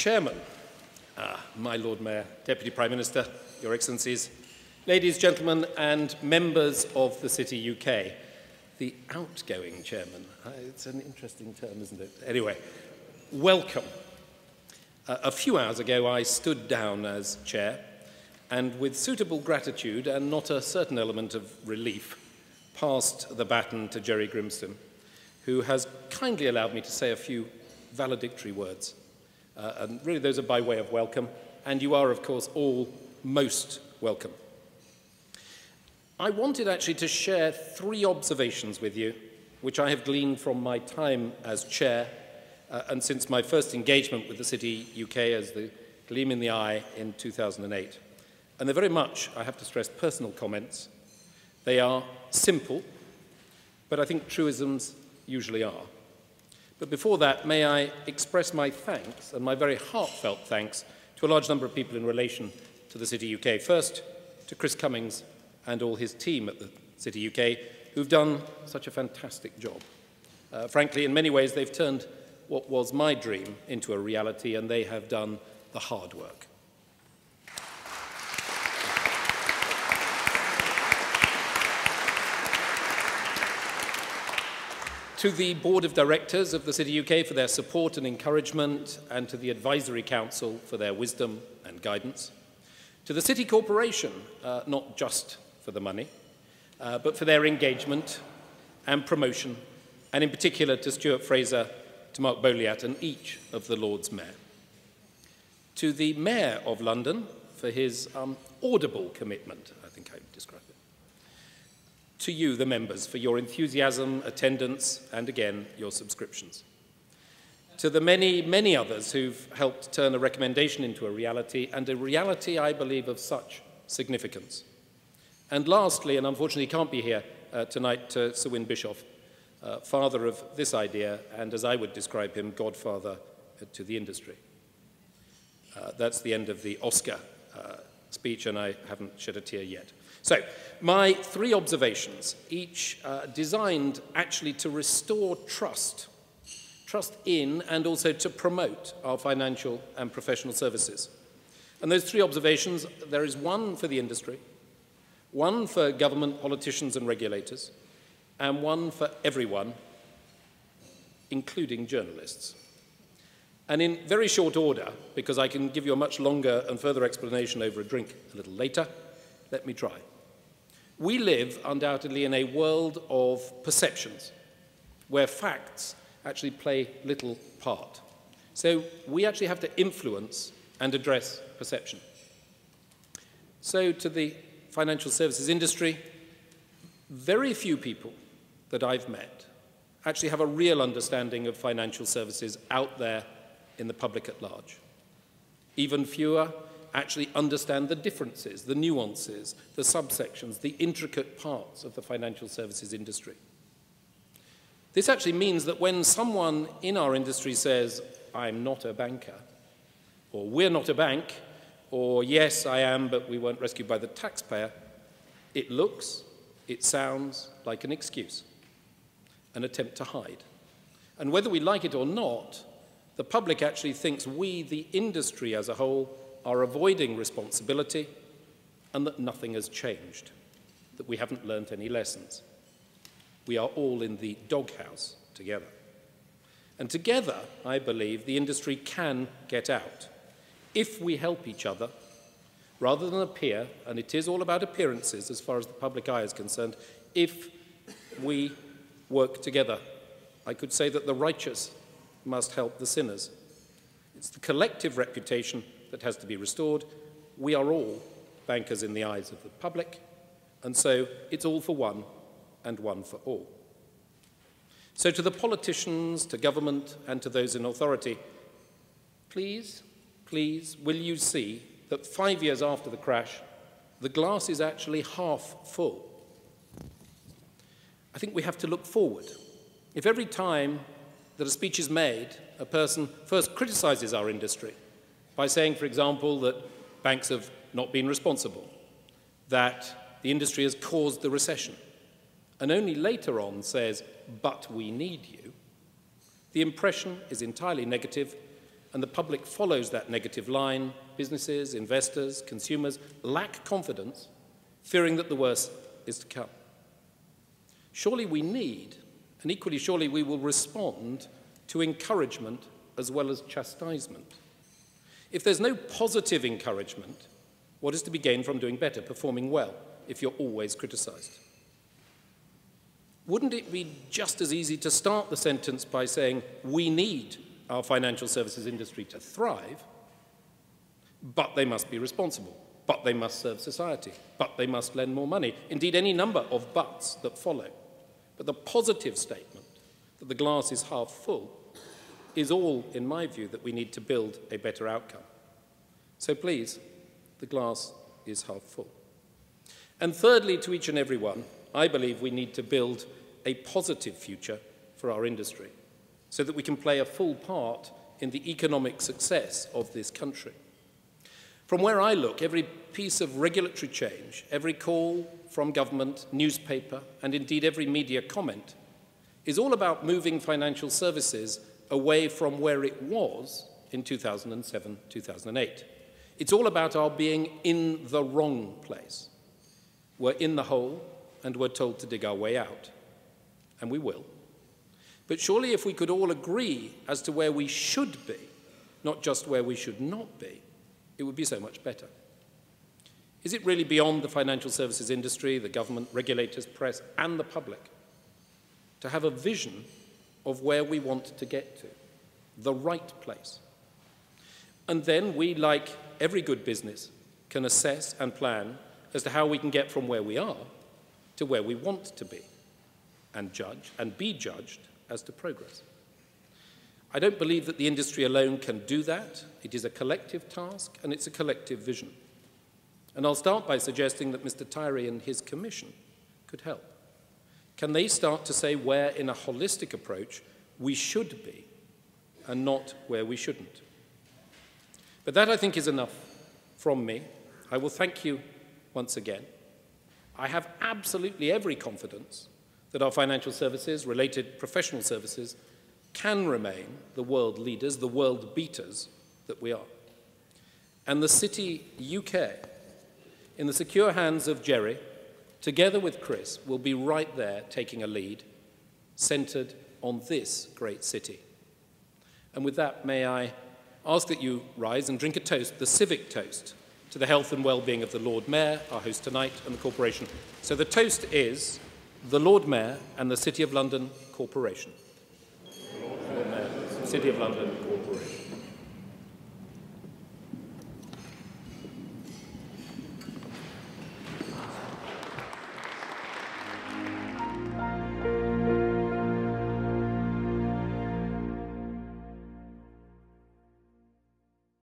Chairman, my Lord Mayor, Deputy Prime Minister, Your Excellencies, ladies, gentlemen, and members of the City UK. The outgoing chairman. It's an interesting term, isn't it? Anyway, welcome. A few hours ago, I stood down as chair, and with suitable gratitude and not a certain element of relief, passed the baton to Jerry Grimston, who has kindly allowed me to say a few valedictory words. And really, those are by way of welcome, and you are, of course, all most welcome. I wanted actually to share 3 observations with you, which I have gleaned from my time as chair and since my first engagement with the City UK as the gleam in the eye in 2008. And they're very much, I have to stress, personal comments. They are simple, but I think truisms usually are. But before that, may I express my thanks, and my very heartfelt thanks, to a large number of people in relation to the City UK. First, to Chris Cummings and all his team at the City UK, who've done such a fantastic job. Frankly, in many ways, they've turned what was my dream into a reality, and they have done the hard work. To the Board of Directors of the City UK for their support and encouragement, and to the Advisory Council for their wisdom and guidance. To the City Corporation, not just for the money, but for their engagement and promotion, and in particular to Stuart Fraser, to Mark Boliat, and each of the Lords Mayor. To the Mayor of London for his audible commitment, I think I would describe it. To you, the members, for your enthusiasm, attendance, and again, your subscriptions. To the many, many others who've helped turn a recommendation into a reality, and a reality, I believe, of such significance. And lastly, and unfortunately can't be here tonight, to Sir Win Bischoff, father of this idea, and as I would describe him, godfather to the industry. That's the end of the Oscar speech, and I haven't shed a tear yet. So, my 3 observations, each designed actually to restore trust in and also to promote our financial and professional services. And those 3 observations, there is one for the industry, one for government, politicians and regulators, and one for everyone, including journalists. And in very short order, because I can give you a much longer and further explanation over a drink a little later, let me try. We live undoubtedly in a world of perceptions, where facts actually play little part. So we actually have to influence and address perception. So to the financial services industry, very few people that I've met actually have a real understanding of financial services out there in the public at large. Even fewer actually understand the differences, the nuances, the subsections, the intricate parts of the financial services industry. This actually means that when someone in our industry says, I'm not a banker, or we're not a bank, or yes, I am, but we weren't rescued by the taxpayer, it looks, it sounds like an excuse, an attempt to hide. And whether we like it or not, the public actually thinks we, the industry as a whole, are avoiding responsibility and that nothing has changed, that we haven't learnt any lessons. We are all in the doghouse together. And together, I believe, the industry can get out if we help each other rather than appear, and it is all about appearances as far as the public eye is concerned, if we work together. I could say that the righteous must help the sinners. It's the collective reputation that has to be restored. We are all bankers in the eyes of the public, and so it's all for one and one for all. So to the politicians, to government, and to those in authority, please, please, will you see that 5 years after the crash, the glass is actually half full? I think we have to look forward. If every time that a speech is made, a person first criticizes our industry by saying, for example, that banks have not been responsible, that the industry has caused the recession, and only later on says, but we need you, the impression is entirely negative, and the public follows that negative line, businesses, investors, consumers lack confidence, fearing that the worst is to come. Surely we need, and equally surely we will respond to encouragement as well as chastisement. If there's no positive encouragement, what is to be gained from doing better, performing well, if you're always criticised? Wouldn't it be just as easy to start the sentence by saying, we need our financial services industry to thrive, but they must be responsible, but they must serve society, but they must lend more money. Indeed, any number of buts that follow. But the positive statement that the glass is half full is all, in my view, that we need to build a better outcome. So please, the glass is half full. And thirdly, to each and every one, I believe we need to build a positive future for our industry so that we can play a full part in the economic success of this country. From where I look, every piece of regulatory change, every call from government, newspaper, and indeed every media comment is all about moving financial services away from where it was in 2007, 2008. It's all about our being in the wrong place. We're in the hole, and we're told to dig our way out. And we will. But surely if we could all agree as to where we should be, not just where we should not be, it would be so much better. Is it really beyond the financial services industry, the government, regulators, press, and the public to have a vision of where we want to get to, the right place? And then we, like every good business, can assess and plan as to how we can get from where we are to where we want to be, and judge and be judged as to progress. I don't believe that the industry alone can do that. It is a collective task, and it's a collective vision. And I'll start by suggesting that Mr. Tyree and his commission could help. Can they start to say where, in a holistic approach, we should be, and not where we shouldn't? But that, I think, is enough from me. I will thank you once again. I have absolutely every confidence that our financial services, related professional services, can remain the world leaders, the world beaters that we are. And the TheCityUK, in the secure hands of Jerry, together with Chris, will be right there taking a lead, centred on this great city. And with that, may I ask that you rise and drink a toast, the civic toast, to the health and well-being of the Lord Mayor, our host tonight, and the Corporation. So the toast is the Lord Mayor and the City of London Corporation. Lord Mayor, City of London